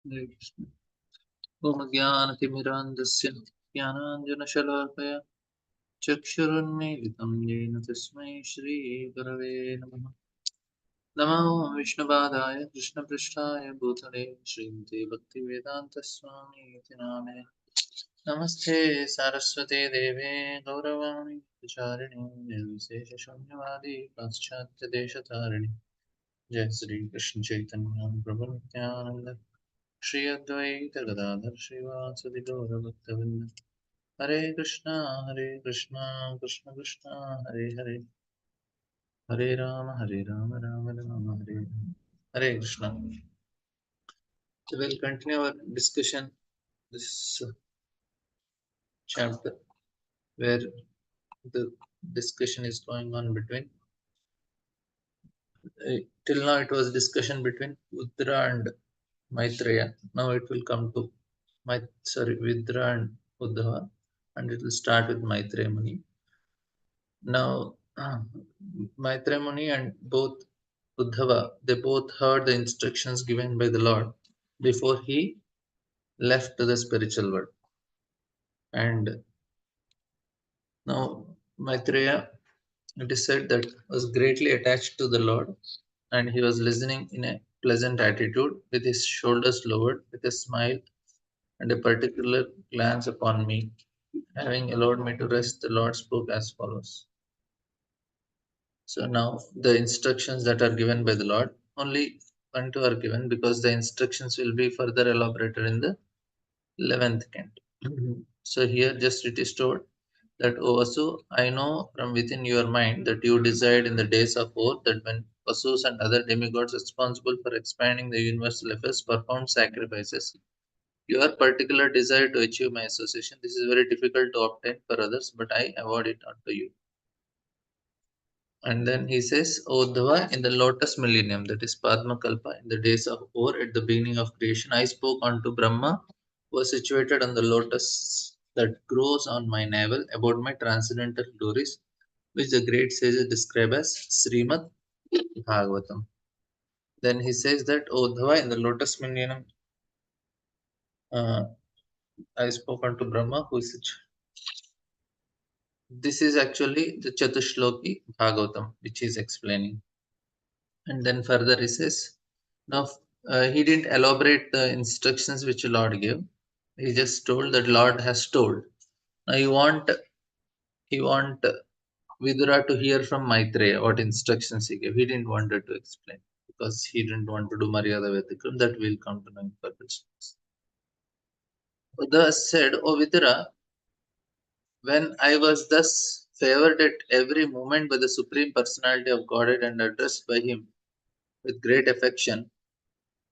Hare Krishna. Om Jnanatimirandasya Jnananjanashalaakaya Chakshurunmilitam Yena Tasmai Shri Gurave Namaha. Namo Vishnupadaya Krishnapristhaya Bhutale Srimate Bhaktivedanta Swami Iti Namane. Namaste Saraswate Deve Gauravani Charini Nirvisesha Shunyavadi Paschatya Deshatarani. Jai Sri Krishna Chaitanya Prabhu Nityananda Shri Advaita Gadadhar Srivasadi Gaura Bhaktavinda Hare Krishna Krishna Krishna Hare Hare Hare Rama Rama Rama Hare Hare Hare Krishna. So we'll continue our discussion this chapter where the discussion is going on between till now it was discussion between Uttara and Maitreya. Now it will come to Vidra and Uddhava, and it will start with Maitreya Muni. Now, Maitreya Muni and both Uddhava, they both heard the instructions given by the Lord before he left the spiritual world. And now Maitreya, it is said that was greatly attached to the Lord, and he was listening in a pleasant attitude with his shoulders lowered, with a smile and a particular glance upon me. Having allowed me to rest, the Lord spoke as follows. So now the instructions that are given by the Lord, only one two are given because the instructions will be further elaborated in the 11th canto. So here just it is told that, O Vasu, I know from within your mind that you desired in the days of old that when Vasus and other demigods responsible for expanding the universal affairs performed sacrifices, your particular desire to achieve my association, this is very difficult to obtain for others, but I award it unto you. And then he says, O Uddhava, in the lotus millennium, that is Padma Kalpa, in the days of Or, at the beginning of creation, I spoke unto Brahma, who was situated on the lotus that grows on my navel, about my transcendental glories, which the great sages describe as Srimad Bhagavatam. Then he says that, O Uddhava, in the lotus millennium, uh, I spoke unto Brahma, who is this is actually the Chatushloki Bhagavatam, which he is explaining. And then further he says, now he didn't elaborate the instructions which the Lord gave. He just told that Lord has told. Now he want Vidura to hear from Maitreya what instructions he gave. He didn't want her to explain because he didn't want to do Maryada Vetikam. That will come to know in further steps. Thus said, O Vidura, when I was thus favored at every moment by the Supreme Personality of Godhead and addressed by him with great affection,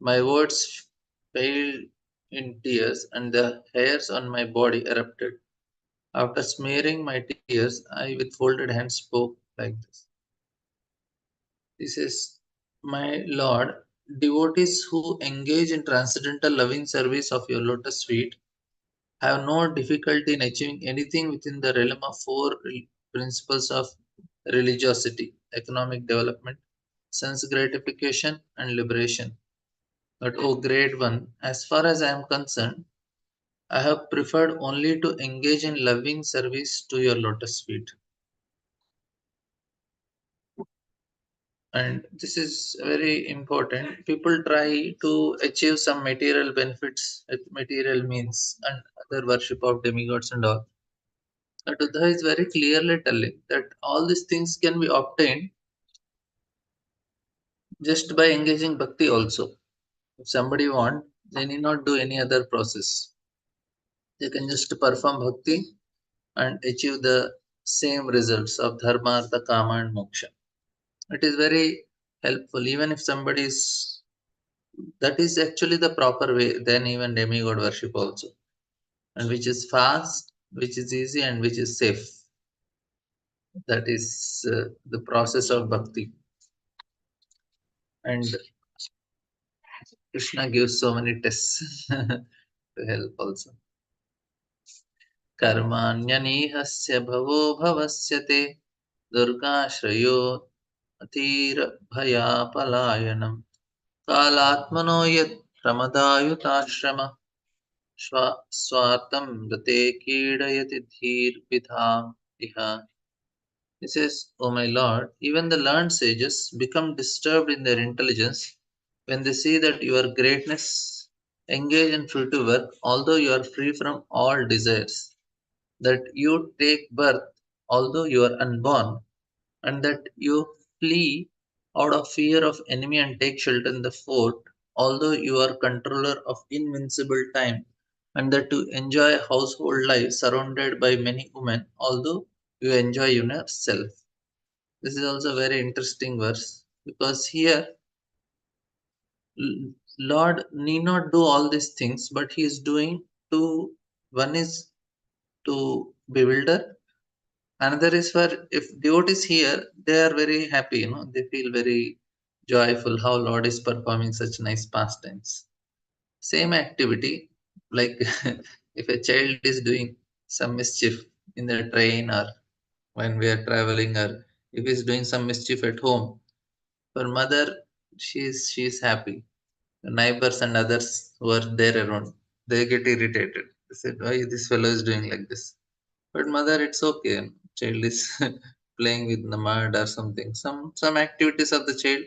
my words failed in tears, and the hairs on my body erupted. After smearing my tears, I with folded hands spoke like this. This is, my Lord, devotees who engage in transcendental loving service of your lotus feet have no difficulty in achieving anything within the realm of four principles of religiosity, economic development, sense gratification, and liberation. But, O great one, as far as I am concerned, I have preferred only to engage in loving service to your lotus feet. And this is very important. People try to achieve some material benefits with material means and other worship of demigods and all. But Uddha is very clearly telling that all these things can be obtained just by engaging bhakti also. If somebody want, they need not do any other process. They can just perform bhakti and achieve the same results of dharma, artha, kama, and moksha. It is very helpful. Even if somebody is, that is actually the proper way, then even demigod worship also, and which is fast, which is easy, and which is safe. That is the process of bhakti. And Krishna gives so many tests to help also. Karmanyanihasya bhavo bhavasya te durgashrayo atir bhaya palayanam kalatmano yat प्रमदायुताश्रम स्वार्थं रते कीडयति धीर्विधाम् इह. He says, O my Lord, even the learned sages become disturbed in their intelligence when they see that your greatness engage in fruitive work, although you are free from all desires, that you take birth, although you are unborn, and that you flee out of fear of enemy and take shelter in the fort, although you are controller of invincible time, and that you enjoy household life surrounded by many women, although you enjoy yourself. This is also a very interesting verse because here Lord need not do all these things, but He is doing to one is to bewilder, another is for if devotees here they are very happy, they feel very joyful how Lord is performing such nice pastimes. Same activity, like if a child is doing some mischief in the train or when we are traveling, or if he's doing some mischief at home, for mother, she's happy. The neighbors and others who are there around, they get irritated. They said, "Why this fellow is doing like this?" But mother, it's okay. Child is playing with the mud or something. Some activities of the child,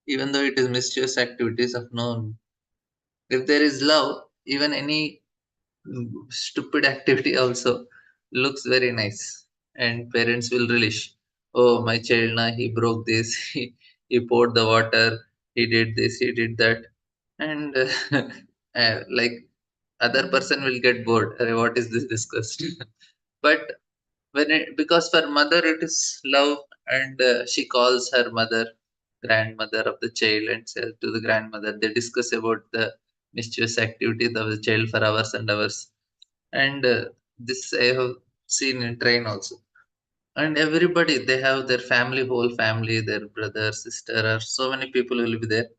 even though it is mischievous activities of no. If there is love, even any stupid activity also looks very nice, and parents will relish. Oh, my child, na he broke this, he poured the water, he did this, he did that, and like other person will get bored. "Arey, what is this discussed?" But because for mother it is love, and she calls her mother grandmother of the child and says to the grandmother, they discuss about the mischievous activities of the child for hours and hours. And this I have seen in train also. And everybody, they have their family, whole family, their brother, sister, or so many people will be there,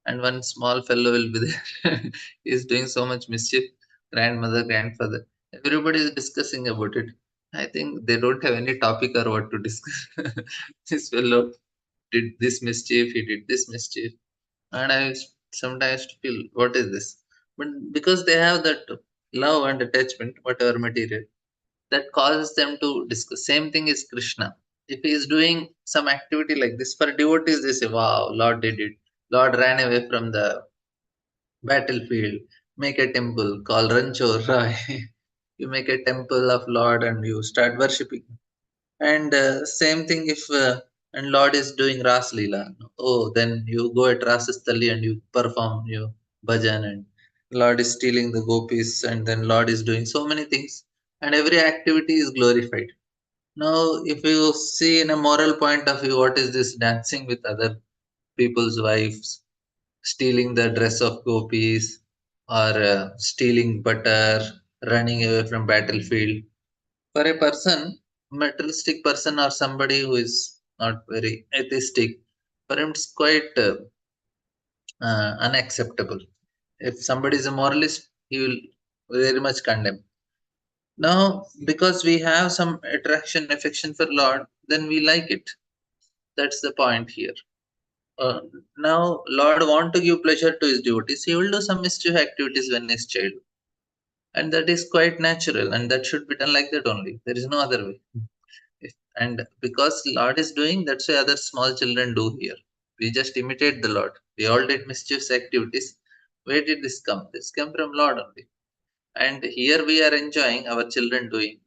and one small fellow will be there. He's doing so much mischief. Grandmother, grandfather, everybody is discussing about it. I think they don't have any topic or what to discuss. This fellow did this mischief, he did this mischief, and sometimes feel, what is this? But because they have that love and attachment, whatever material, that causes them to discuss. Same thing is Krishna. If he is doing some activity like this for devotees, they say, "Wow, Lord did it. Lord ran away from the battlefield. Make a temple called Rancho Rai." You make a temple of Lord and you start worshipping. And same thing if and Lord is doing Ras Leela. Oh, then you go at Rasastali and you perform your bhajan, and Lord is stealing the gopis, and then Lord is doing so many things, and every activity is glorified. Now, if you see in a moral point of view, what is this dancing with other people's wives, stealing the dress of gopis, or stealing butter, running away from battlefield? For a person, materialistic person, or somebody who is not very atheistic, for him it's quite unacceptable. If somebody is a moralist, he will very much condemn. Now, because we have some attraction, affection for Lord, then we like it. That's the point here. Uh, Now, Lord want to give pleasure to his devotees. He will do some mischief activities when he's child, and that is quite natural, and that should be done like that only. There is no other way. And because Lord is doing, that's why other small children do here. We just imitate the Lord. We all did mischievous activities. Where did this come? This came from Lord only. And here we are enjoying our children doing.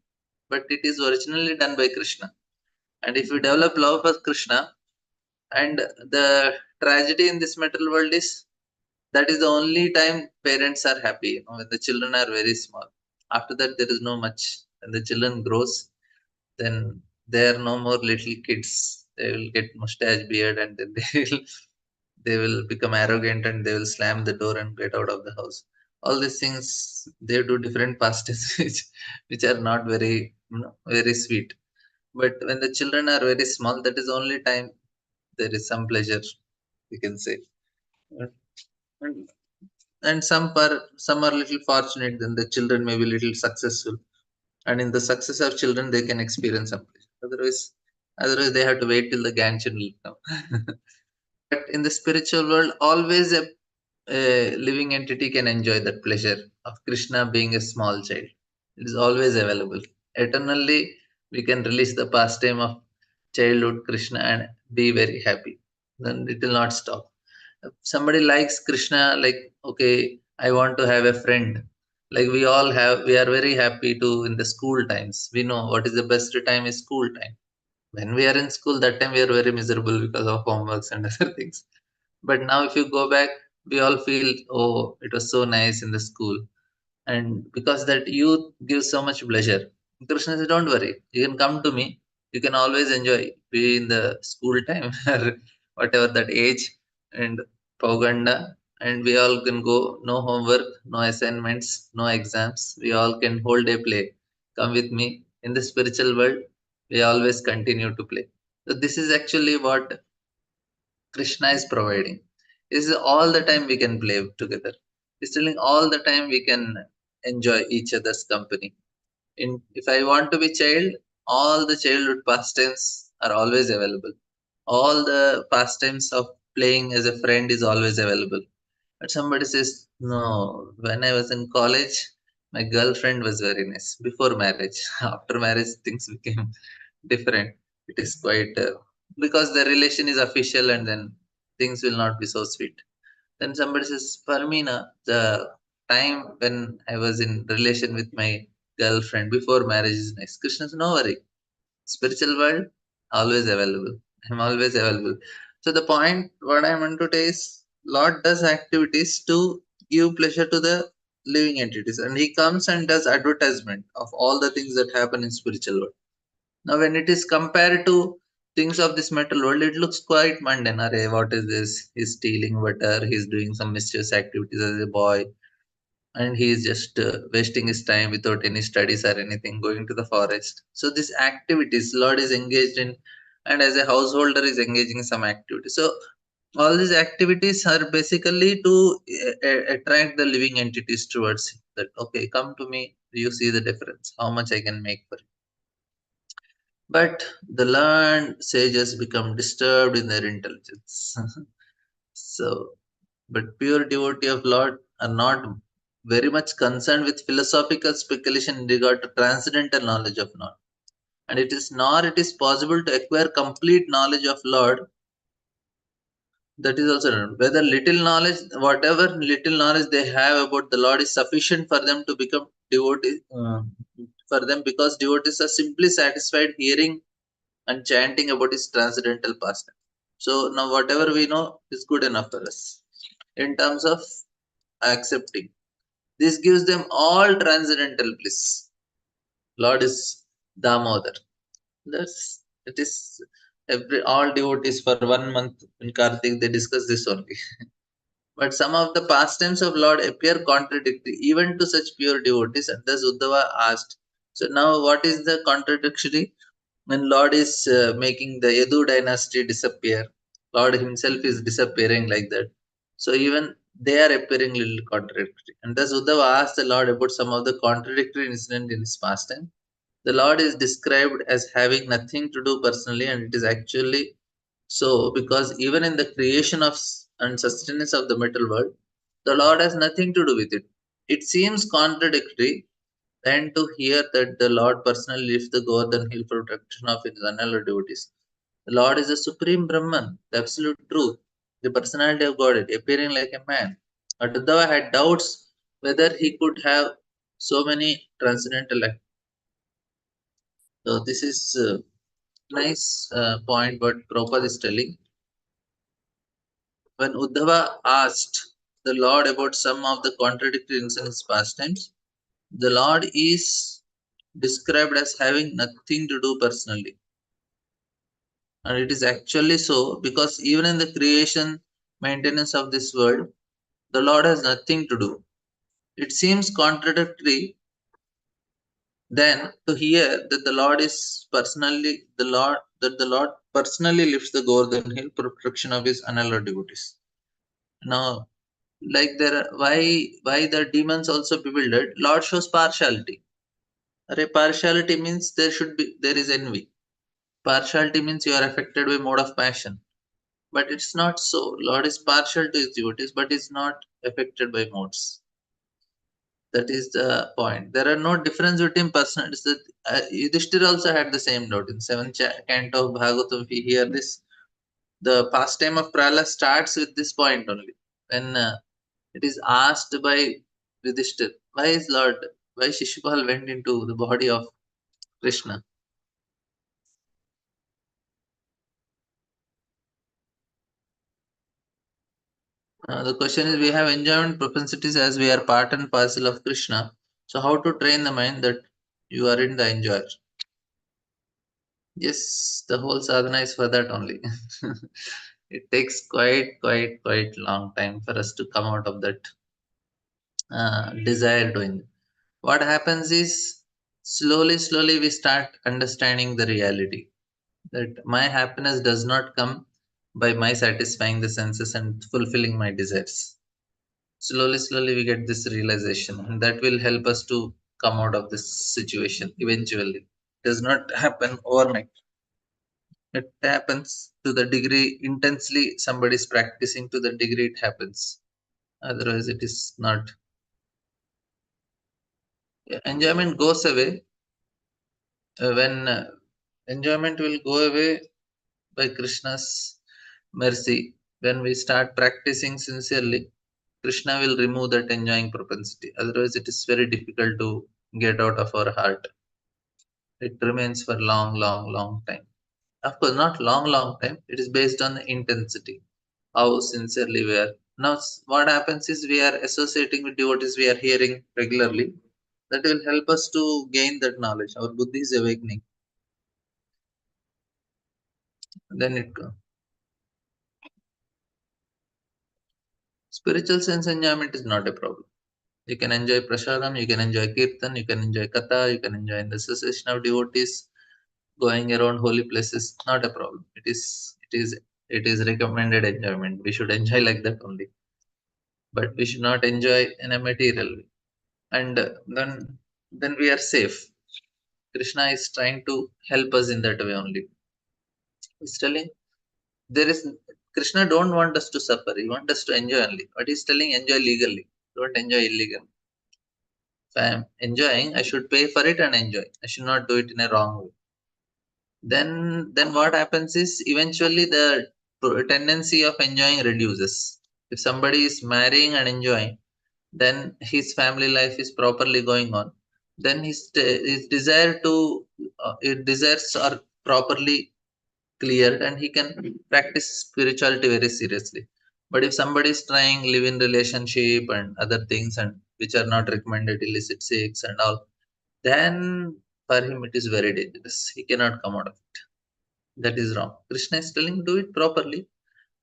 But it is originally done by Krishna. And if we develop love for Krishna, and the tragedy in this material world is that is the only time parents are happy, when the children are very small. After that, there is no much. When the children grows, then they are no more little kids. They will get mustache, beard, and then they will become arrogant, and they will slam the door and get out of the house. All these things, they do different pastimes, which are not very very sweet. But when the children are very small, that is the only time there is some pleasure, we can say. And, and some are little fortunate, then the children may be little successful, and in the success of children they can experience some pleasure. Otherwise they have to wait till the grandchildren come. But in the spiritual world, always a living entity can enjoy that pleasure of Krishna being a small child. It is always available. Eternally, we can release the pastime of childhood Krishna and be very happy. Then it will not stop. If somebody likes Krishna, like, okay, I want to have a friend. Like we all have, we are very happy to in the school times. We know what is the best time is school time. When we are in school, that time we are very miserable because of homeworks and other things. But now, if you go back, we all feel, oh, it was so nice in the school. And because that youth gives so much pleasure. Krishna says, don't worry, you can come to me. You can always enjoy, be in the school time or whatever that age and Poganda. And we all can go, no homework, no assignments, no exams. We all can whole day play. Come with me. In the spiritual world, we always continue to play. So this is actually what Krishna is providing. Is all the time we can play together. He's telling all the time we can enjoy each other's company. In if I want to be child, all the childhood pastimes are always available. All the pastimes of playing as a friend is always available. But somebody says, no, when I was in college, my girlfriend was very nice before marriage. After marriage, things became different. It is quite because the relation is official and then things will not be so sweet. Then somebody says, Parmina, the time when I was in relation with my girlfriend before marriage is nice. Krishna says, no worry. Spiritual world, always available. I'm always available. So the point what I want to say is Lord does activities to give pleasure to the living entities and he comes and does advertisement of all the things that happen in spiritual world. Now, when it is compared to things of this metal world, it looks quite mundane. Array, what is this? He's stealing butter, he's doing some mischievous activities as a boy, and he's just wasting his time without any studies or anything, going to the forest. So, these activities, Lord is engaged in, and as a householder, is engaging in some activity. So, all these activities are basically to attract the living entities towards him. That, okay, come to me, you see the difference, how much I can make for you. But the learned sages become disturbed in their intelligence. So, but pure devotee of Lord are not very much concerned with philosophical speculation in regard to transcendental knowledge of Lord. And it is nor it is possible to acquire complete knowledge of Lord. That is also known. Whether little knowledge, whatever little knowledge they have about the Lord is sufficient for them to become devotees. For them, because devotees are simply satisfied hearing and chanting about his transcendental pastime. So now whatever we know is good enough for us in terms of accepting. This gives them all transcendental bliss. Lord is Damodar. That's it is every all devotees for 1 month in Kartik they discuss this only. But some of the pastimes of Lord appear contradictory even to such pure devotees, and thus Uddhava asked. So now what is the contradictory? When Lord is making the Yadu dynasty disappear, Lord himself is disappearing like that. So even they are appearing little contradictory. And thus Uddhava asked the Lord about some of the contradictory incident in his pastime. The Lord is described as having nothing to do personally, and it is actually so because even in the creation of and sustenance of the metal world, the Lord has nothing to do with it. It seems contradictory then to hear that the Lord personally lifts the Govardhan hill for protection of his unalloyed devotees. The Lord is the supreme Brahman, the absolute truth, the personality of God, appearing like a man. But Uddhava had doubts whether he could have so many transcendental acts. So this is a nice point what Prabhupada is telling. When Uddhava asked the Lord about some of the contradictory in his pastimes, the Lord is described as having nothing to do personally. And it is actually so because even in the creation, maintenance of this world, the Lord has nothing to do. It seems contradictory then to hear that the Lord is personally the Lord that the Lord personally lifts the Govardhan hill for protection of his unallowed devotees. Now, like there are, why the demons also bewildered, Lord shows partiality. Array, partiality means there is envy. Partiality means you are affected by mode of passion. But it's not so. Lord is partial to his devotees, but is not affected by modes. That is the point. There are no difference between personalities. That Yudhishthira also had the same doubt. In seventh canto of Bhagavatam, if we hear this, the pastime of Prahlad starts with this point only. When it is asked by Yudhishthira, why Shishupal went into the body of Krishna? The question is, we have enjoyment propensities as we are part and parcel of Krishna. So how to train the mind that you are in the enjoyer? Yes, the whole sadhana is for that only. It takes quite long time for us to come out of that desire doing. What happens is, slowly we start understanding the reality that my happiness does not come by my satisfying the senses and fulfilling my desires. Slowly we get this realization, and that will help us to come out of this situation eventually. It does not happen overnight. It happens to the degree intensely somebody is practicing, to the degree it happens. Otherwise, it is not. Yeah, enjoyment goes away when enjoyment will go away by Krishna's mercy. When we start practicing sincerely, Krishna will remove that enjoying propensity. Otherwise, it is very difficult to get out of our heart. It remains for long time. Of course, not long time. It is based on the intensity, how sincerely we are. Now, what happens is we are associating with devotees we are hearing regularly. That will help us to gain that knowledge. Our buddhi is awakening. Then it spiritual sense enjoyment is not a problem. You can enjoy prasadam, you can enjoy kirtan, you can enjoy katha, you can enjoy the association of devotees, going around holy places. Not a problem. It is recommended enjoyment. We should enjoy like that only. But we should not enjoy in a material way. And then we are safe. Krishna is trying to help us in that way only. He's telling there is Krishna don't want us to suffer. He wants us to enjoy only. But he's telling enjoy legally. Don't enjoy illegally. If I am enjoying, I should pay for it and enjoy. I should not do it in a wrong way. Then what happens is eventually the tendency of enjoying reduces. If somebody is marrying and enjoying, then his family life is properly going on. Then his desire to his desires are properly cleared, and he can practice spirituality very seriously. But if somebody is trying live in relationship and other things and which are not recommended, illicit sex and all, then for him it is very dangerous. He cannot come out of it. That is wrong. Krishna is telling do it properly,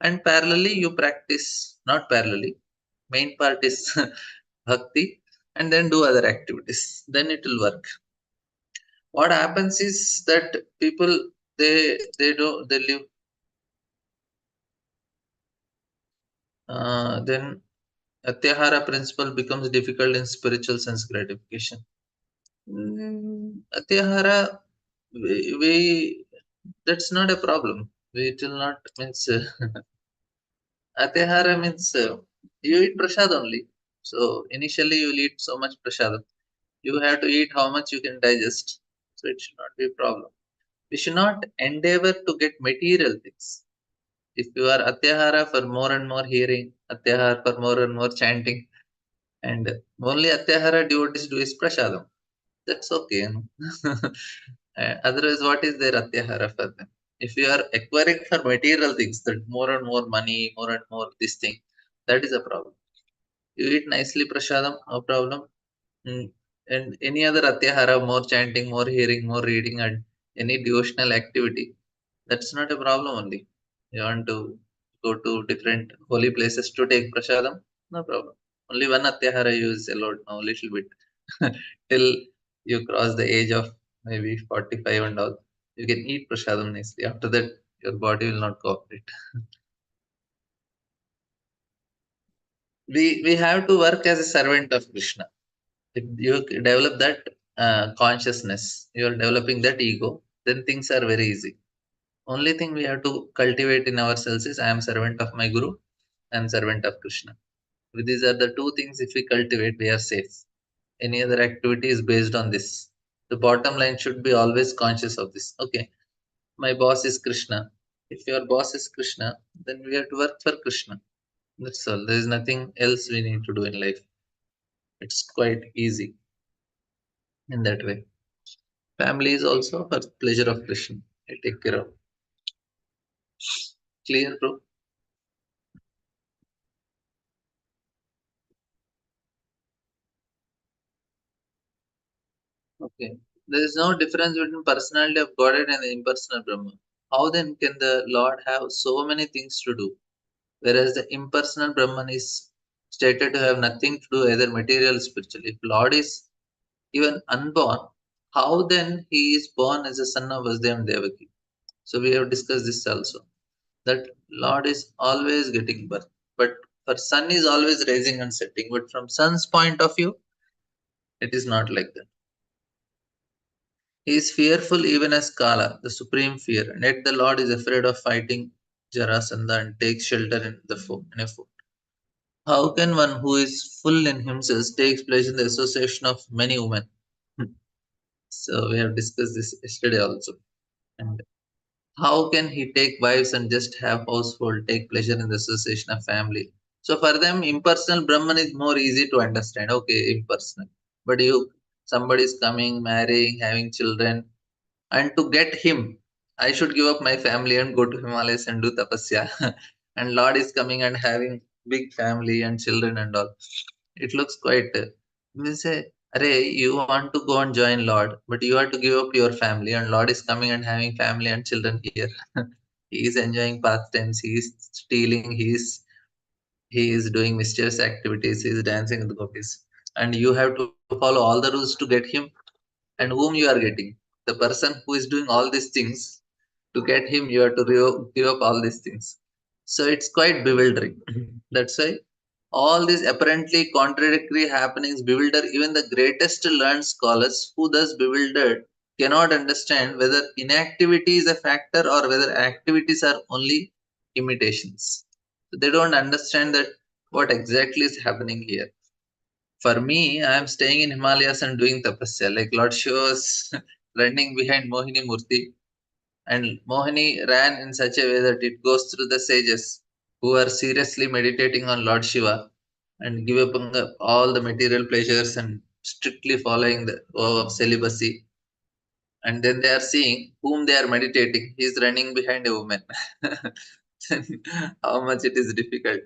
and parallelly you practice, not parallelly. Main part is bhakti, and then do other activities. Then it will work. What happens is that people they live then Atyahara principle becomes difficult in spiritual sense gratification. Atyahara, we that's not a problem. It will not means Atyahara means you eat prasad only. So initially you will eat so much prasad. You have to eat how much you can digest. So it should not be a problem. We should not endeavor to get material things. If you are Atyahara for more and more hearing, Atyahara for more and more chanting, and only Atyahara devotees do is prasadam. That's okay. Otherwise, what is their Atyahara for them? If you are acquiring for material things, that more and more money, more and more this thing, that is a problem. You eat nicely prasadam, no problem. And any other Atyahara, more chanting, more hearing, more reading, and any devotional activity, that's not a problem only. You want to go to different holy places to take prasadam? No problem. Only one Atyahara you is allowed now, little bit. Till you cross the age of maybe 45 and all. You can eat prasadam nicely. After that, your body will not cooperate. We have to work as a servant of Krishna. If you develop that consciousness, you are developing that ego, then things are very easy. Only thing we have to cultivate in ourselves is I am servant of my Guru, I am servant of Krishna. These are the two things. If we cultivate, we are safe. Any other activity is based on this. The bottom line should be always conscious of this. Okay, my boss is Krishna. If your boss is Krishna, then we have to work for Krishna. That's all. There is nothing else we need to do in life. It's quite easy in that way. Family is also for pleasure of Krishna. I take care of. Clear, bro? Okay. There is no difference between personality of Godhead and the impersonal Brahma. How then can the Lord have so many things to do, whereas the impersonal Brahman is stated to have nothing to do either material or spiritual? If Lord is even unborn, how then he is born as a son of Vasudeva and Devaki? So we have discussed this also. That Lord is always getting birth, but for sun is always rising and setting. But from sun's point of view, it is not like that. He is fearful even as Kala, the supreme fear, and yet the Lord is afraid of fighting Jarasandha and takes shelter in in a fort. How can one who is full in himself takes pleasure in the association of many women? So we have discussed this yesterday also. And how can he take wives and just have household, take pleasure in the association of family? So for them, impersonal Brahman is more easy to understand. Okay, impersonal. But somebody is coming, marrying, having children, and to get him, I should give up my family and go to Himalayas and do tapasya. And Lord is coming and having big family and children and all. It looks quite. We say, Arey, you want to go and join Lord, but you have to give up your family, and Lord is coming and having family and children here. He is enjoying pastimes, he is stealing, he is doing mischievous activities, he is dancing with the gopis. And you have to follow all the rules to get him. And whom you are getting? The person who is doing all these things. To get him, you have to give up all these things. So it's quite bewildering. That's why all these apparently contradictory happenings bewilder even the greatest learned scholars, who thus bewildered cannot understand whether inactivity is a factor or whether activities are only imitations. So they don't understand that what exactly is happening here. For me, I am staying in Himalayas and doing tapasya. Like Lord Shiva was running behind Mohini Murti, and Mohini ran in such a way that it goes through the sages who are seriously meditating on Lord Shiva and giving up all the material pleasures and strictly following the vow of celibacy. And then they are seeing whom they are meditating. He is running behind a woman. How much it is difficult.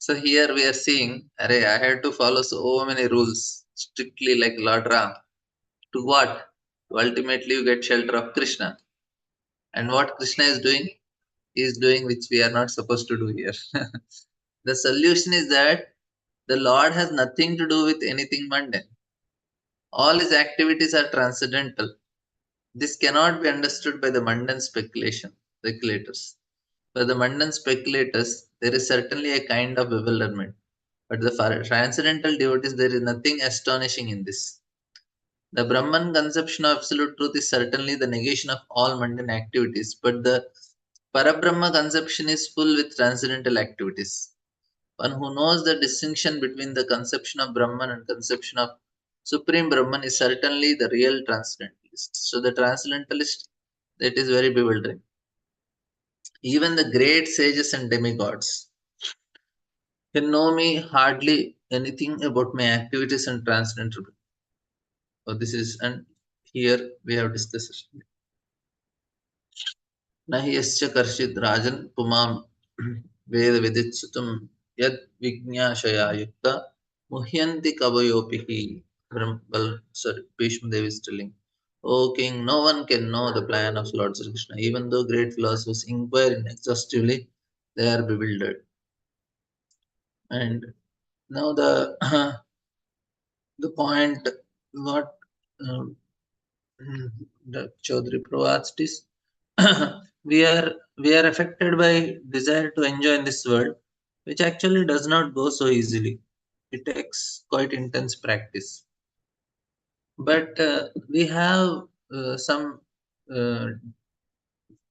So here we are seeing, array, I had to follow so many rules strictly like Lord Ram. To what? To ultimately you get shelter of Krishna. And what Krishna is doing? He is doing which we are not supposed to do here. The solution is that the Lord has nothing to do with anything mundane. All his activities are transcendental. This cannot be understood by the mundane speculators. For the mundane speculators, there is certainly a kind of bewilderment. But for transcendental devotees, there is nothing astonishing in this. The Brahman conception of absolute truth is certainly the negation of all mundane activities, but the Parabrahma conception is full with transcendental activities. One who knows the distinction between the conception of Brahman and conception of Supreme Brahman is certainly the real transcendentalist. So the transcendentalist, that is very bewildering. Even the great sages and demigods can know me hardly anything about my activities and transcendental. So this is, and here we have discussed. Nahi yasya karshit rajan pumam ved viditsutam yad vignashaya yukta muhyanti kavayopihi. Sorry, Bhishma Devi is telling, O king, no one can know the plan of Lord Sri Krishna. Even though great philosophers inquire exhaustively, they are bewildered. And now the the point what um, the Chaudhary provides is we are we are affected by desire to enjoy in this world, which actually does not go so easily. It takes quite intense practice. But we have some uh,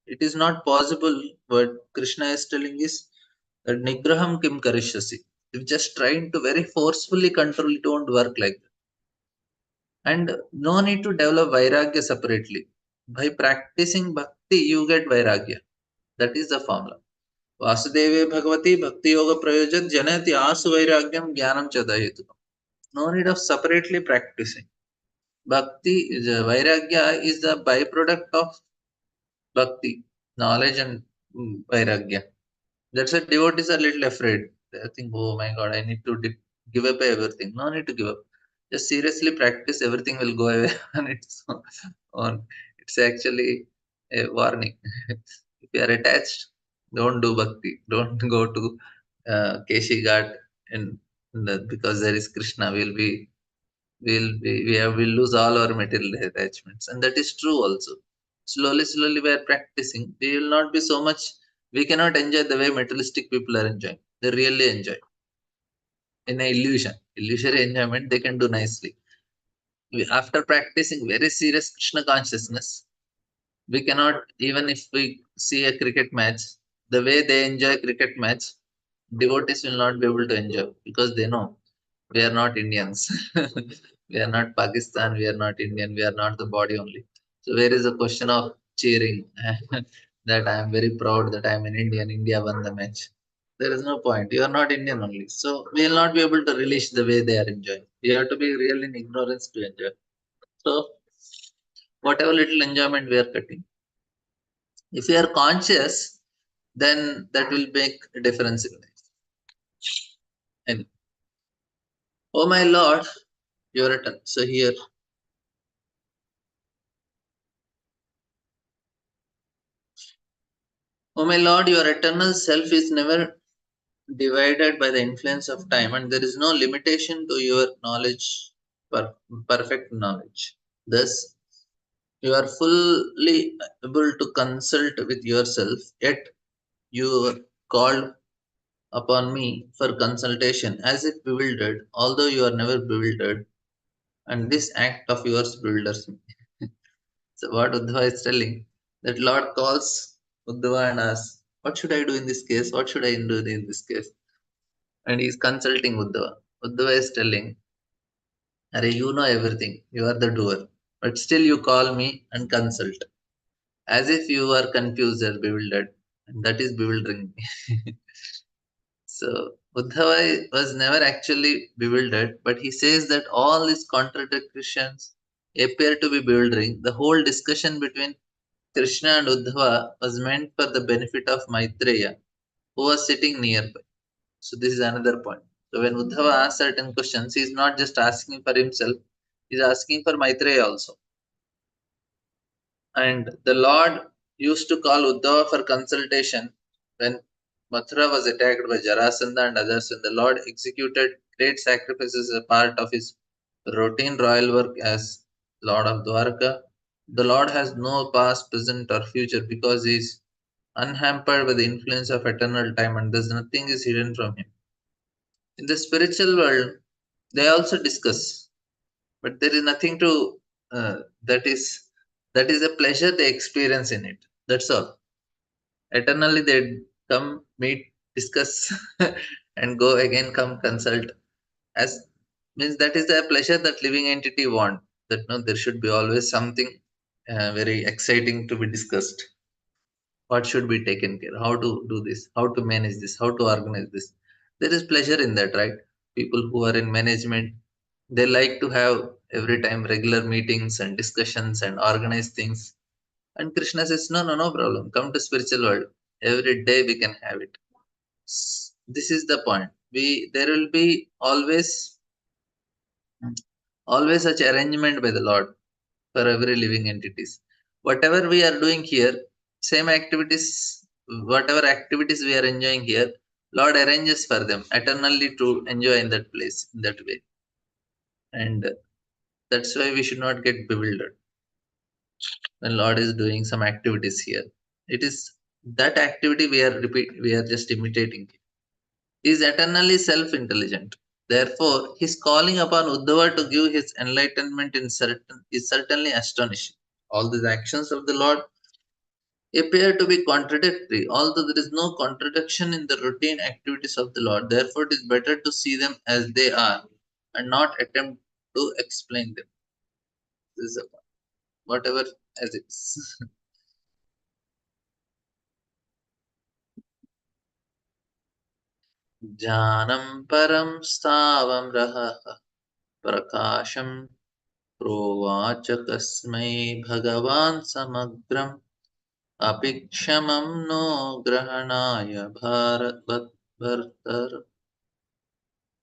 It is not possible. What Krishna is telling is that Nigraham kim karishyasi. If just trying to very forcefully control, it won't work like that. And no need to develop Vairagya separately. By practicing bhakti, you get Vairagya. That is the formula. Vasudeve Bhagavati Bhakti Yoga Prayojat Janati Asu Vairagyam Jnanam Chadayetu. No need of separately practicing. Bhakti, Vairagya is the byproduct of bhakti, knowledge and Vairagya. That's why devotees are little afraid. They think, oh my god, I need to give up everything. No need to give up. Just seriously practice, everything will go away on its own. It's actually a warning. If you are attached, don't do bhakti. Don't go to Keshi Ghat and because there is Krishna, we'll lose all our material attachments, and that is true also. Slowly we are practicing, we will not be so much. We cannot enjoy the way materialistic people are enjoying. They really enjoy in a illusory enjoyment. They can do nicely. After practicing very serious Krishna consciousness, we cannot, even if we see a cricket match, the way they enjoy cricket match, devotees will not be able to enjoy, because they know we are not Indians. We are not Pakistan, we are not Indian, we are not the body only. So where is the question of cheering that I am very proud that I am an Indian, India won the match? There is no point. You are not Indian only. So we will not be able to relish the way they are enjoying. We have to be real in ignorance to enjoy. So whatever little enjoyment we are cutting, if we are conscious, then that will make a difference in life. And oh my Lord, your return. So here, oh my Lord, your eternal self is never divided by the influence of time, and there is no limitation to your knowledge, perfect knowledge. Thus, you are fully able to consult with yourself, yet you are called upon me for consultation as if bewildered, although you are never bewildered, and this act of yours bewilders me. So, what Uddhava is telling, that Lord calls Uddhava and asks, what should I do in this case? What should I do in this case? And he is consulting Uddhava. Uddhava is telling, Are you know everything, you are the doer, but still you call me and consult, as if you are confused or bewildered, and that is bewildering me. So Uddhava was never actually bewildered, but he says that all these contradictions appear to be bewildering. The whole discussion between Krishna and Uddhava was meant for the benefit of Maitreya, who was sitting nearby. So this is another point. So when Uddhava asks certain questions, he is not just asking for himself, he is asking for Maitreya also. And the Lord used to call Uddhava for consultation when Mathura was attacked by Jarasandha and others, and the Lord executed great sacrifices as a part of his routine royal work as Lord of Dwarka. The Lord has no past, present, or future because he is unhampered by the influence of eternal time, and thus nothing is hidden from him. In the spiritual world, they also discuss, but there is nothing to that is a pleasure they experience in it. That's all. Eternally, they come, meet, discuss, and go again, come consult. As means that is the pleasure that living entity want. That no, there should be always something very exciting to be discussed. What should be taken care, how to do this, how to manage this, how to organize this. There is pleasure in that, right? People who are in management, they like to have every time regular meetings and discussions and organize things. And Krishna says, no, no, no problem, come to spiritual world, every day we can have it. This is the point. We There will be always such arrangement by the Lord for every living entities. Whatever we are doing here, same activities, whatever activities we are enjoying here, Lord arranges for them eternally to enjoy in that place, in that way. And that's why we should not get bewildered when Lord is doing some activities here. It is that activity we are just imitating. He is eternally self-intelligent. Therefore, his calling upon Uddhava to give his enlightenment is certainly astonishing. All these actions of the Lord appear to be contradictory, although there is no contradiction in the routine activities of the Lord. Therefore, it is better to see them as they are and not attempt to explain them. This is a point. Whatever as it is. Jnanam param stavam raha prakasham प्रोवाच कस्मै भगवान् समग्रम् अपि क्षमं no ग्रहणाय भर्तर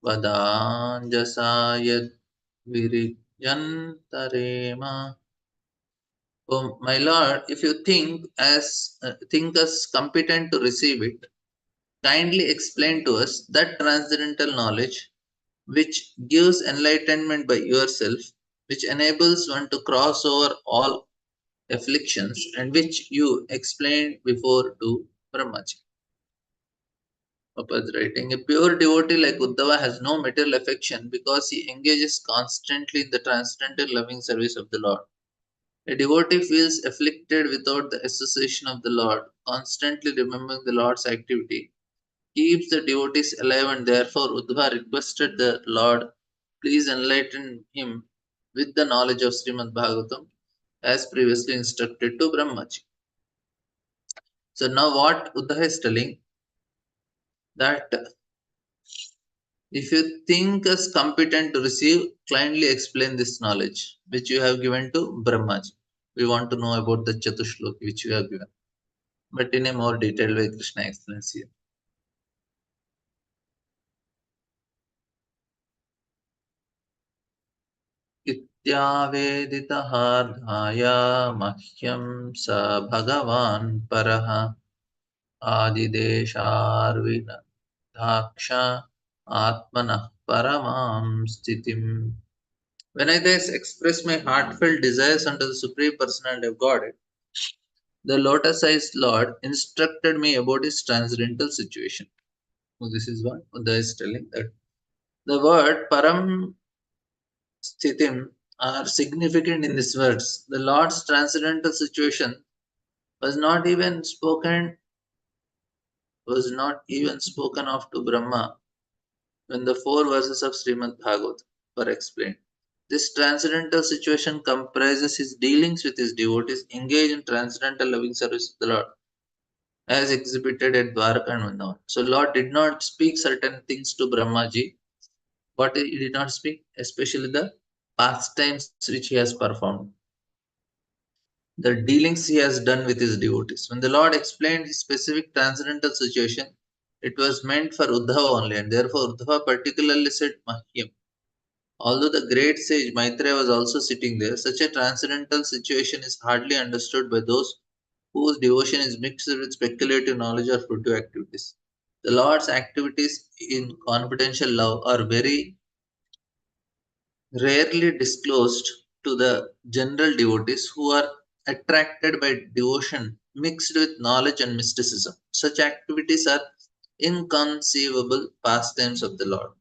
वदाञ्जसा यद्विरिञ्जन्तरेम. Oh my lord, if you think us competent to receive it, kindly explain to us that transcendental knowledge which gives enlightenment by yourself, which enables one to cross over all afflictions, and which you explained before to Brahmaji. Papa's writing, a pure devotee like Uddhava has no material affection because he engages constantly in the transcendental loving service of the Lord. A devotee feels afflicted without the association of the Lord, constantly remembering the Lord's activity keeps the devotees alive, and therefore Uddhava requested the Lord, please enlighten him with the knowledge of Srimad Bhagavatam as previously instructed to Brahmaji. So now what Uddhava is telling, that if you think us competent to receive, kindly explain this knowledge which you have given to Brahmaji. We want to know about the Chatushloki which you have given, but in a more detailed way Krishna explains here. इत्यावेदितहार्धाय मह्यं स भगवान् परः आदिदेशार्विनदाक्ष आत्मनः परमां स्थितिम्. When I thus express my heartfelt desires unto the Supreme Personality of Godhead, the lotus-eyed Lord instructed me about his transcendental situation. So this is what Buddha is telling, that the word Param Sthitim are significant in these words. The Lord's transcendental situation was not even spoken of to Brahma when the four verses of Srimad Bhagavatam were explained. This transcendental situation comprises his dealings with his devotees engaged in transcendental loving service of the Lord, as exhibited at Dwarka and Vrindavan. So Lord did not speak certain things to Brahmaji. What he did not speak, especially the pastimes which he has performed, the dealings he has done with his devotees. When the Lord explained his specific transcendental situation, it was meant for Uddhava only, and therefore Uddhava particularly said Mahyam. Although the great sage Maitreya was also sitting there, such a transcendental situation is hardly understood by those whose devotion is mixed with speculative knowledge or fruitive activities. The Lord's activities in confidential love are very rarely disclosed to the general devotees who are attracted by devotion mixed with knowledge and mysticism. Such activities are inconceivable pastimes of the Lord.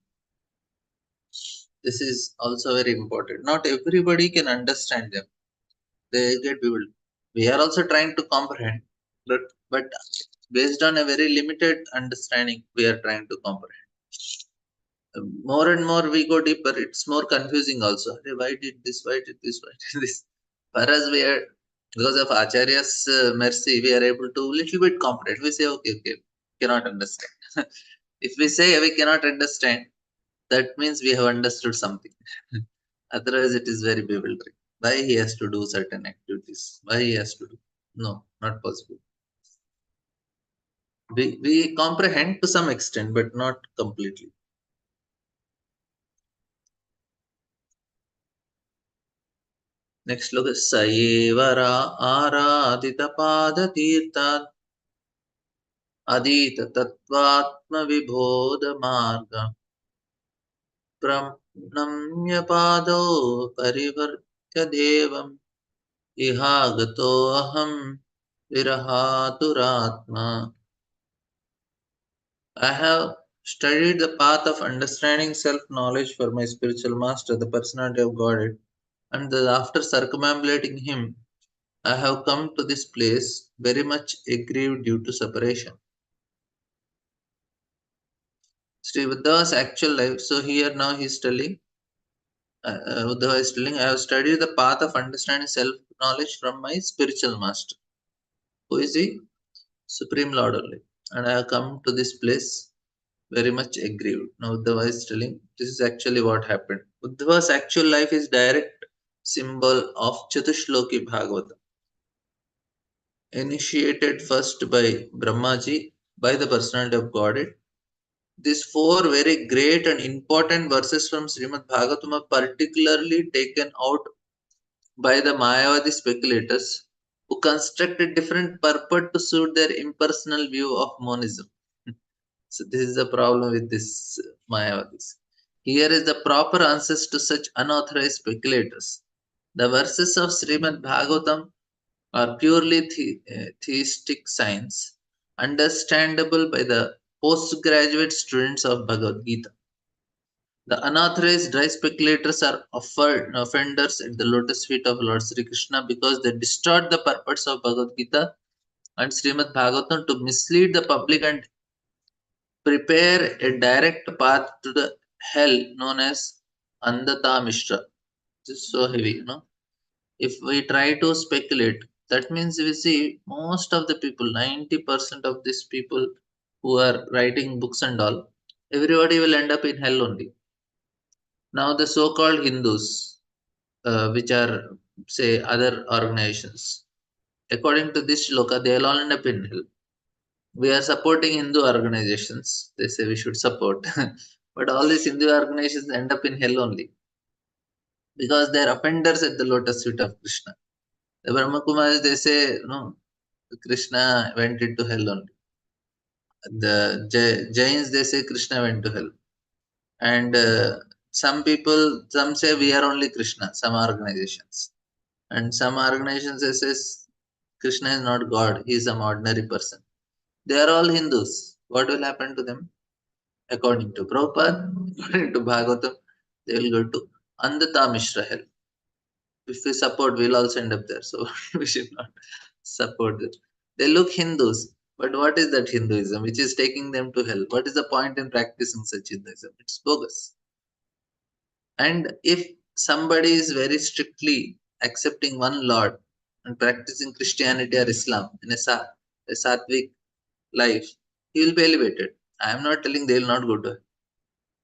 This is also very important. Not everybody can understand them. They get bewildered. We are also trying to comprehend, but based on a very limited understanding, we are trying to comprehend. More and more we go deeper, it's more confusing also. Hey, why did this? Why did this? Why did this? For us, we are, because of Acharya's mercy, we are able to little bit comprehend. We say, okay, okay, cannot understand. If we say we cannot understand, that means we have understood something. Otherwise, it is very bewildering. Why he has to do certain activities? Why he has to do? No, not possible. We comprehend to some extent, but not completely. Next, look at Sayevara Aradita Pada Adita Tattvatma Vibodha Marga Pranamya Pado Parivartya Devam Ihagato Aham Virahaturatma. I have studied the path of understanding self-knowledge for my spiritual master, the personality of Godhead, and after circumambulating him I have come to this place very much aggrieved due to separation. Sri Buddha's actual life. So here now he is telling, Buddha is telling, I have studied the path of understanding self-knowledge from my spiritual master. Who is he? Supreme Lord only. And I have come to this place very much aggrieved. Now Uddhava is telling, this is actually what happened. Uddhava's actual life is direct symbol of Chatushloki Bhagavatam, initiated first by Brahmaji, by the personality of Godhead. These four very great and important verses from Srimad Bhagavatam are particularly taken out by the Mayavadi speculators who construct a different purport to suit their impersonal view of monism. So this is the problem with this Mayavadis. Here is the proper answers to such unauthorized speculators. The verses of Srimad Bhagavatam are purely theistic science, understandable by the postgraduate students of Bhagavad Gita. The unauthorized dry speculators are offenders at the lotus feet of Lord Sri Krishna because they distort the purpose of Bhagavad Gita and Srimad Bhagavatam to mislead the public and prepare a direct path to the hell known as Andata Mishra. This is so heavy, you know. If we try to speculate, that means we see most of the people, 90% of these people who are writing books and all, everybody will end up in hell only. Now, the so called Hindus, which are, say, other organizations, according to this shloka, they will all end up in hell. We are supporting Hindu organizations. They say we should support. But all these Hindu organizations end up in hell only because they are offenders at the lotus feet of Krishna. The Brahma Kumaris, they say, no, Krishna went into hell only. The Jains, they say Krishna went to hell. And some people, some say we are only Krishna, some organizations. And some organizations, they say Krishna is not God, he is an ordinary person. They are all Hindus. What will happen to them? According to Prabhupada, according to Bhagavatam, they will go to Andata Mishra hell. If we support, we'll also end up there. So we should not support it. They look Hindus, but what is that Hinduism which is taking them to hell? What is the point in practicing such Hinduism? It's bogus. And if somebody is very strictly accepting one Lord and practicing Christianity or Islam in a sattvic life, he will be elevated. I am not telling they will not go to hell,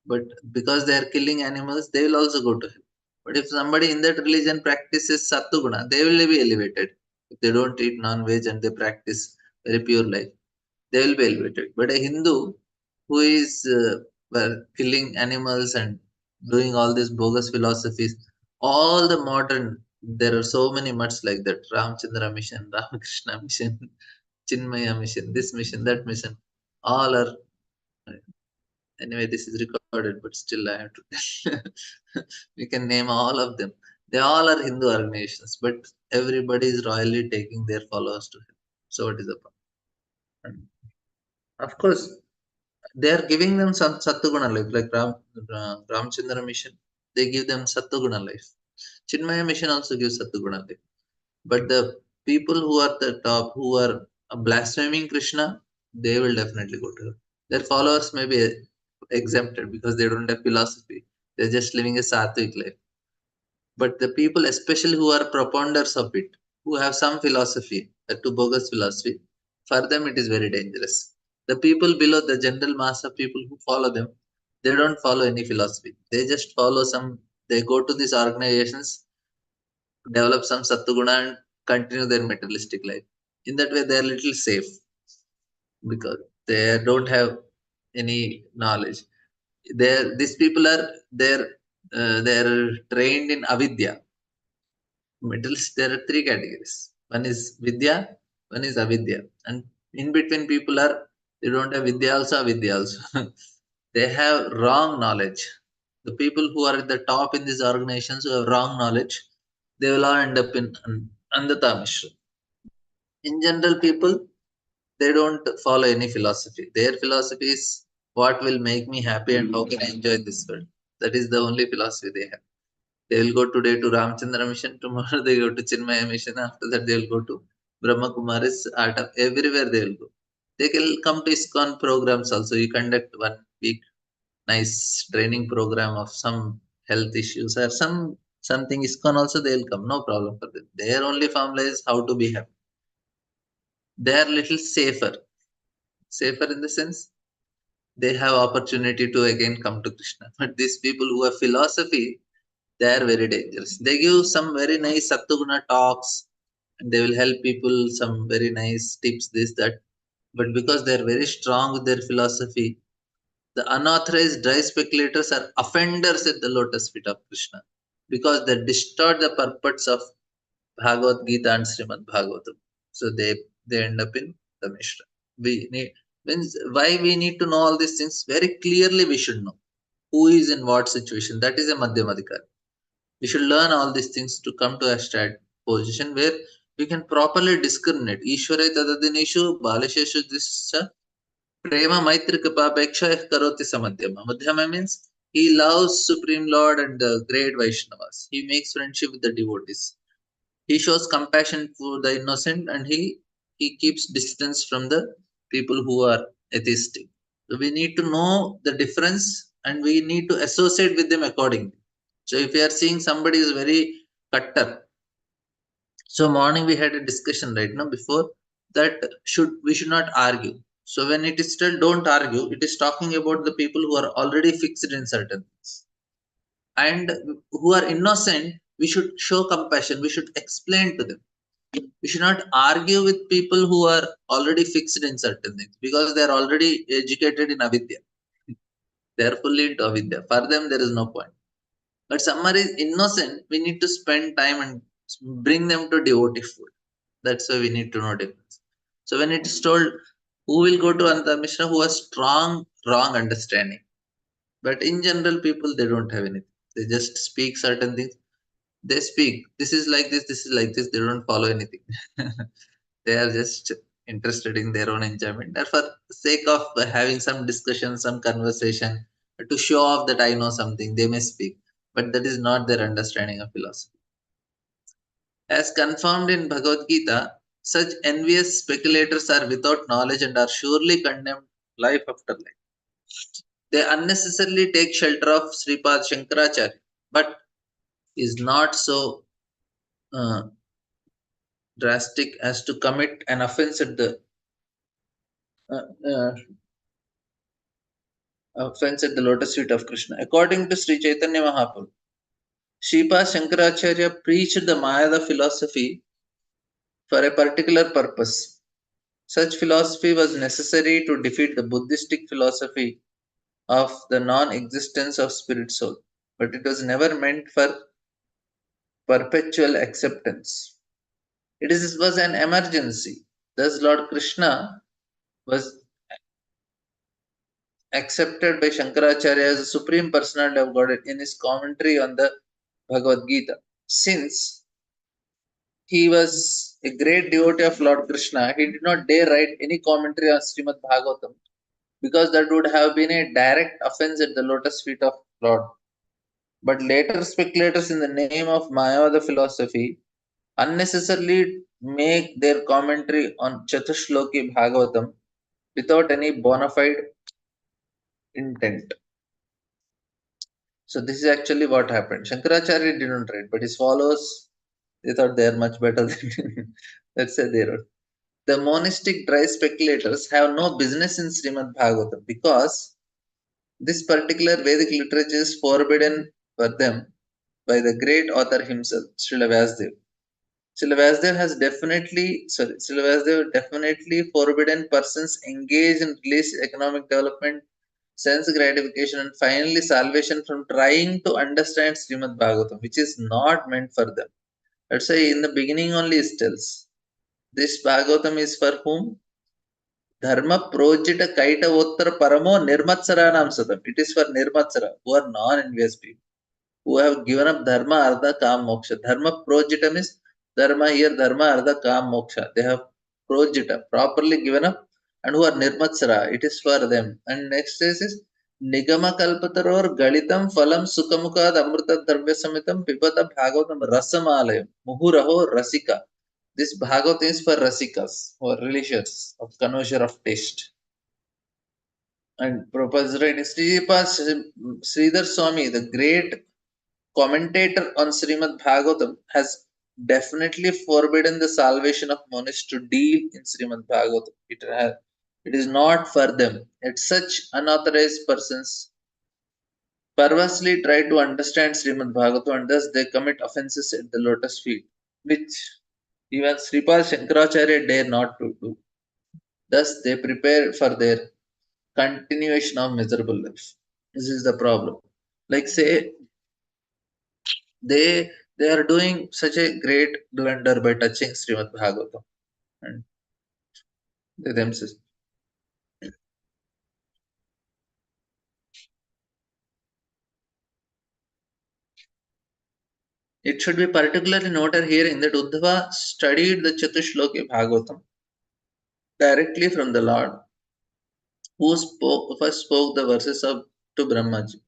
but because they are killing animals, they will also go to hell. But if somebody in that religion practices Sattuguna, they will be elevated. If they don't eat non-veg and they practice very pure life, they will be elevated. But a Hindu who is well, killing animals and doing all these bogus philosophies, all the modern, there are so many much like that. Ramchandra mission, Ramakrishna mission, Chinmaya mission, this mission, that mission, all are. Anyway, this is recorded, but still I have to tell. We can name all of them. They all are Hindu organizations, but everybody is royally taking their followers to him. So what is the point? Of course, they are giving them some Sattuguna life, like Ramchandra mission. They give them Sattuguna life. Chinmaya mission also gives Sattuguna life. But the people who are the top, who are blaspheming Krishna, they will definitely go to hell. Their followers may be exempted because they don't have philosophy. They're just living a sattvic life. But the people, especially who are proponents of it, who have some philosophy, that to bogus philosophy, for them it is very dangerous. The people below, the general mass of people who follow them, they don't follow any philosophy. They just follow some, they go to these organizations, develop some sattuguna and continue their materialistic life. In that way, they are little safe because they don't have any knowledge. These people are they're trained in avidya. Metals, there are three categories. One is Vidya, one is Avidya. And in between people are, they don't have Vidya also, Avidya also. They have wrong knowledge. The people who are at the top in these organizations who have wrong knowledge, they will all end up in Andhata Mishra. In general, people, they don't follow any philosophy. Their philosophy is what will make me happy and how can I enjoy this world. That is the only philosophy they have. They will go today to Ramchandra mission, tomorrow they go to Chinmaya mission, after that they will go to Brahma Kumaris art of everywhere they will go. They will come to ISKCON programs also. You conduct 1 week nice training program of some health issues or something ISKCON also they will come. No problem for them. Their only formula is how to be happy. They are little safer. Safer in the sense they have opportunity to again come to Krishna. But these people who have philosophy, they are very dangerous. They give some very nice Sattuguna talks and they will help people some very nice tips, this, that. But because they are very strong with their philosophy, the unauthorized dry speculators are offenders at the lotus feet of Krishna because they distort the purpose of Bhagavad Gita and Srimad Bhagavatam. So they end up in the Mishra. We need means why we need to know all these things very clearly. We should know who is in what situation. That is a Madhyamadikar. We should learn all these things to come to a position where we can properly discriminate. Ishware tadadinishu balasheshu discha prema maitri kapapeksha karoti samadhyama. Madhyama means he loves Supreme Lord and the great Vaishnavas. He makes friendship with the devotees. He shows compassion for the innocent and he keeps distance from the people who are atheistic. So we need to know the difference and we need to associate with them accordingly. So if we are seeing somebody is very cutter, so morning we had a discussion right now before that we should not argue. So when it is still don't argue, it is talking about the people who are already fixed in certain things and who are innocent. We should show compassion. We should explain to them. We should not argue with people who are already fixed in certain things because they are already educated in avidya. They are fully into avidya. For them, there is no point. But somebody is innocent, we need to spend time and bring them to devotee food. That's why we need to know difference. So when it is told, who will go to Anta Mishra who has strong, wrong understanding. But in general, people they don't have anything. They just speak certain things. They speak. This is like this. This is like this. They don't follow anything. They are just interested in their own enjoyment. And for the sake of having some discussion, some conversation, to show off that I know something, they may speak. But that is not their understanding of philosophy. As confirmed in Bhagavad Gita, such envious speculators are without knowledge and are surely condemned life after life. They unnecessarily take shelter of Sripad Shankaracharya, but is not so uh, drastic as to commit an offense at the uh, uh, lotus feet of Krishna. According to Sri Chaitanya Mahaprabhu, Sripad Shankaracharya preached the Mayada philosophy for a particular purpose. Such philosophy was necessary to defeat the Buddhistic philosophy of the non-existence of spirit soul, but it was never meant for perpetual acceptance. Was an emergency. Thus, Lord Krishna was accepted by Shankaracharya as the Supreme Personality of Godhead in his commentary on the Bhagavad Gita. Since he was a great devotee of Lord Krishna, he did not dare write any commentary on Srimad Bhagavatam because that would have been a direct offense at the lotus feet of Lord. But later speculators in the name of Mayavada philosophy unnecessarily make their commentary on Chatushloki Bhagavatam without any bona fide intent. So this is actually what happened. Shankaracharya didn't write, but his followers they thought they are much better than let's say they wrote. The monistic dry speculators have no business in Srimad Bhagavatam because this particular Vedic literature is forbidden for them by the great author himself, Srila Vyasdev. Srila Vyasdev definitely forbidden persons engage in least economic development, sense gratification, and finally salvation from trying to understand Srimad Bhagavatam, which is not meant for them. Let's say in the beginning only it tells this Bhagavatam is for whom? Dharma projita kaita uttar paramo nirmatsara nam sadam. It is for nirmatsara, who are non-envious people, who have given up dharma, artha, kam, moksha. Dharma projita means dharma here, dharma, artha, kam, moksha. They have projita, properly given up, and who are nirmatsara. It is for them. And next is Nigama kalpataror galitam phalam sukamukad amrita dravya samitam pibata bhagavatam rasamalayam muhuraho rasika. This Bhagavat is for rasikas or relishers of connoisseur of taste. And Professor Sridhar Swami, the great commentator on Srimad Bhagavatam, has definitely forbidden the salvation of monists to deal in Srimad Bhagavatam. It is not for them. It's such unauthorized persons perversely try to understand Srimad Bhagavatam and thus they commit offenses at the lotus feet, which even Sripal Shankaracharya dare not to do. Thus, they prepare for their continuation of miserable life. This is the problem. Like say they they are doing such a great blunder by touching Srimad Bhagavatam and they themselves. It should be particularly noted here in that Uddhava studied the Chatushloki Bhagavatam directly from the Lord, who first spoke the verses of to Brahmaji.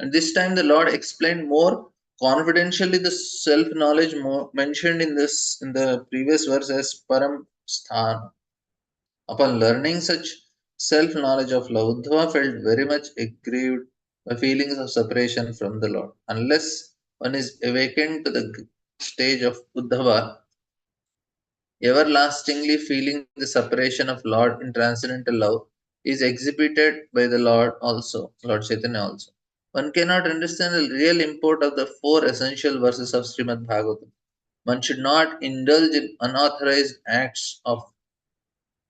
And this time the Lord explained more confidentially the self-knowledge mentioned in the previous verse as Param Sthan. Upon learning such self-knowledge of love, Uddhava felt very much aggrieved by feelings of separation from the Lord. Unless one is awakened to the stage of Uddhava, everlastingly feeling the separation of Lord in transcendental love is exhibited by the Lord also, Lord Chaitanya also. One cannot understand the real import of the four essential verses of Srimad Bhagavatam. One should not indulge in unauthorized acts of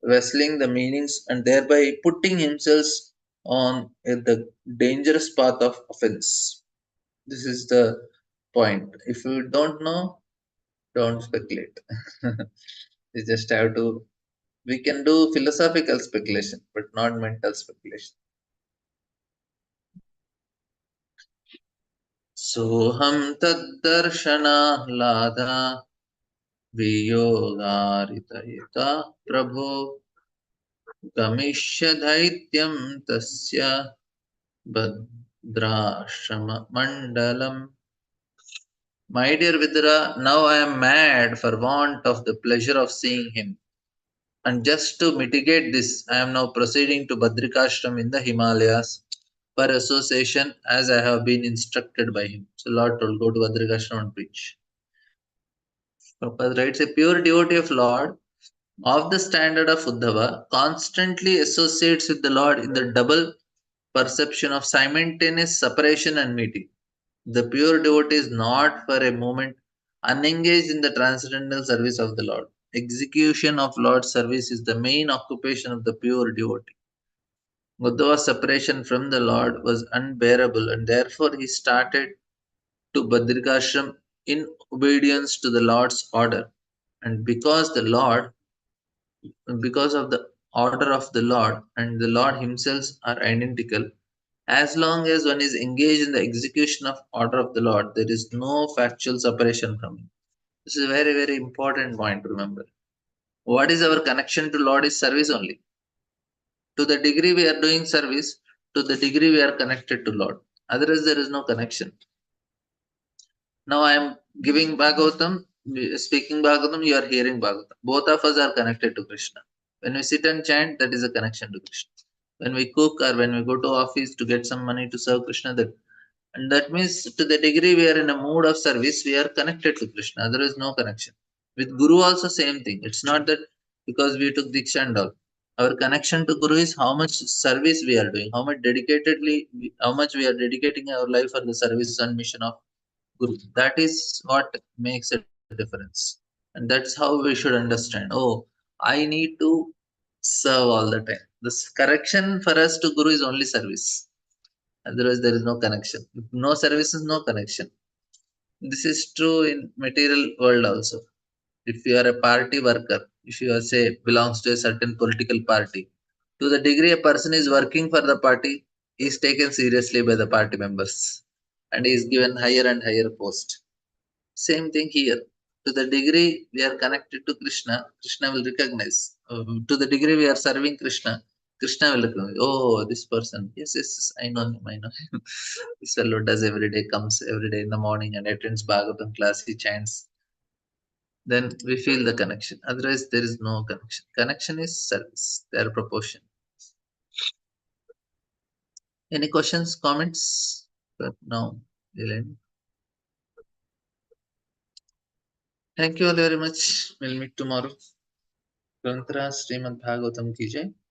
wrestling the meanings and thereby putting himself on the dangerous path of offense. This is the point. If you don't know, don't speculate. You just have to. We can do philosophical speculation, but not mental speculation. सोऽहं तद्दर्शनाह्लादा वियोगारितयिता प्रभो गमिष्य दैत्यं तस्य भद्राश्रममण्डलम्. My dear Vidura, now I am mad for want of the pleasure of seeing him. And just to mitigate this, I am now proceeding to Badrikashram in the Himalayas for association as I have been instructed by him. So Lord told, go to Badrikashram and preach. Prabhupada writes, a pure devotee of Lord of the standard of Uddhava constantly associates with the Lord in the double perception of simultaneous separation and meeting. The pure devotee is not for a moment unengaged in the transcendental service of the Lord. Execution of Lord's service is the main occupation of the pure devotee. Uddhava's separation from the Lord was unbearable and therefore he started to Badrikashram in obedience to the Lord's order. And because of the order of the Lord and the Lord himself are identical, as long as one is engaged in the execution of order of the Lord, there is no factual separation from him. This is a very, very important point to remember. What is our connection to Lord is service only. To the degree we are doing service, to the degree we are connected to Lord. Otherwise, there is no connection. Now I am giving Bhagavatam, speaking Bhagavatam, you are hearing Bhagavatam. Both of us are connected to Krishna. When we sit and chant, that is a connection to Krishna. When we cook or when we go to office to get some money to serve Krishna, that means to the degree we are in a mood of service, we are connected to Krishna. There is no connection. With Guru also same thing. It's not that because we took Diksha and all. Our connection to Guru is how much service we are doing, how much we are dedicating our life for the service and mission of Guru. That is what makes a difference. And that's how we should understand. Oh, I need to serve all the time. This correction for us to Guru is only service. Otherwise, there is no connection. If no service is no connection. This is true in material world also. If you are a party worker, if you are say belongs to a certain political party, to the degree a person is working for the party, he is taken seriously by the party members and he is given higher and higher post. Same thing here. To the degree we are connected to Krishna, Krishna will recognize. To the degree we are serving Krishna, Krishna will recommend, oh, this person, yes, yes, yes, I know him, I know him. This fellow does every day, comes every day in the morning and attends Bhagavatam class, he chants. Then we feel the connection. Otherwise, there is no connection. Connection is service, their proportion. Any questions, comments? But no, Elaine. Thank you all very much. We'll meet tomorrow. Grantara Srimad Bhagavatam ki jai.